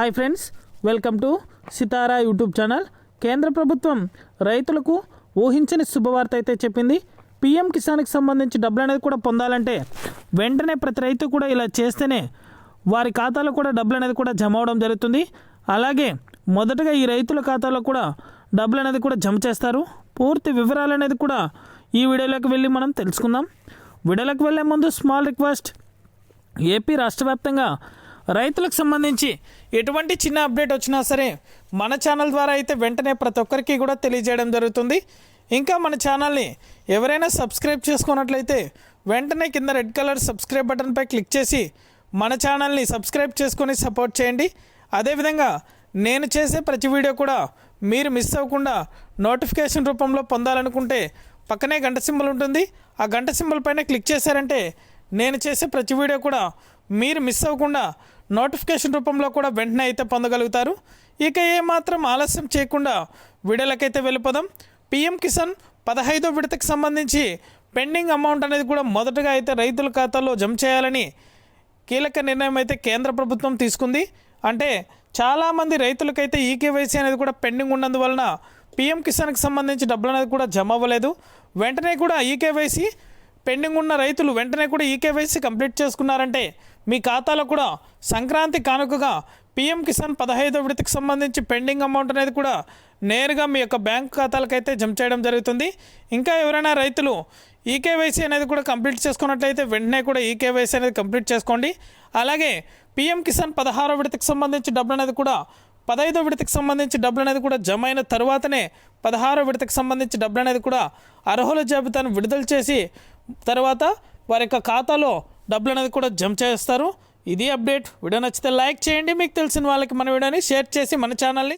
Hi friends, welcome to Sitara YouTube channel. కేంద్ర ప్రభుత్వం రైతులకు ఊహించని శుభవార్త అయితే చెప్పింది. పీఎం కిసాన్కి సంబంధించి డబ్బులు అనేది కూడా పొందాలంటే వెంటనే ప్రతి రైతు కూడా ఇలా చేస్తేనే వారి ఖాతాలో కూడా డబ్బులు అనేది కూడా జమ అవడం జరుగుతుంది. అలాగే మొదటగా ఈ రైతుల ఖాతాలో కూడా డబ్బులు అనేది కూడా జమ చేస్తారు. పూర్తి వివరాలు అనేది కూడా ఈ వీడియోలోకి వెళ్ళి మనం తెలుసుకుందాం. వీడియోలోకి వెళ్ళే ముందు స్మాల్ రిక్వెస్ట్, ఏపీ రాష్ట్ర వ్యాప్తంగా రైతులకు సంబంధించి ఎటువంటి చిన్న అప్డేట్ వచ్చినా సరే మన ఛానల్ ద్వారా అయితే వెంటనే ప్రతి ఒక్కరికి కూడా తెలియజేయడం జరుగుతుంది. ఇంకా మన ఛానల్ని ఎవరైనా సబ్స్క్రైబ్ చేసుకున్నట్లయితే వెంటనే కింద రెడ్ కలర్ సబ్స్క్రైబ్ బటన్పై క్లిక్ చేసి మన ఛానల్ని సబ్స్క్రైబ్ చేసుకొని సపోర్ట్ చేయండి. అదేవిధంగా నేను చేసే ప్రతి వీడియో కూడా మీరు మిస్ అవ్వకుండా నోటిఫికేషన్ రూపంలో పొందాలనుకుంటే పక్కనే గంట సింబల్ ఉంటుంది. ఆ గంట సింబల్ పైన క్లిక్ చేశారంటే నేను చేసే ప్రతి వీడియో కూడా మీరు మిస్ అవ్వకుండా నోటిఫికేషన్ రూపంలో కూడా వెంటనే అయితే పొందగలుగుతారు. ఇక ఏమాత్రం ఆలస్యం చేయకుండా వీడియోలకైతే వెళ్ళిపోదాం. పీఎం కిసాన్ 15వ విడతకు సంబంధించి పెండింగ్ అమౌంట్ అనేది కూడా మొదటగా అయితే రైతుల ఖాతాలో జమ చేయాలని కీలక నిర్ణయం అయితే కేంద్ర ప్రభుత్వం తీసుకుంది. అంటే చాలామంది రైతులకైతే ఈకేవైసీ అనేది కూడా పెండింగ్ ఉన్నందువలన పీఎం కిసాన్కి సంబంధించి డబ్బులు అనేది కూడా జమ అవ్వలేదు. వెంటనే కూడా ఈకేవైసీ పెండింగ్ ఉన్న రైతులు వెంటనే కూడా ఈకేవైసీ కంప్లీట్ చేసుకున్నారంటే మీ ఖాతాలో కూడా సంక్రాంతి కానుకగా పీఎం కిసాన్ 15వ విడతకు సంబంధించి పెండింగ్ అమౌంట్ అనేది కూడా నేరుగా మీ యొక్క బ్యాంక్ ఖాతాలకైతే జమ చేయడం జరుగుతుంది. ఇంకా ఎవరైనా రైతులు ఈకేవైసీ అనేది కూడా కంప్లీట్ చేసుకున్నట్లయితే వెంటనే కూడా ఈకేవైసీ అనేది కంప్లీట్ చేసుకోండి. అలాగే పీఎం కిసాన్ 16వ విడతకు సంబంధించి డబ్బులు అనేది కూడా 15వ విడతకు సంబంధించి డబ్బులు అనేది కూడా జమ అయిన తర్వాతనే 16వ విడతకు సంబంధించి డబ్బులు అనేది కూడా అర్హుల జాబితాను విడుదల చేసి తర్వాత వారి యొక్క ఖాతాలో డబ్బులు అనేది కూడా జమ చేస్తారు. ఇది అప్డేట్. వీడియో నచ్చితే లైక్ చేయండి. మీకు తెలిసిన వాళ్ళకి మన వీడియోని షేర్ చేసి మన ఛానల్ని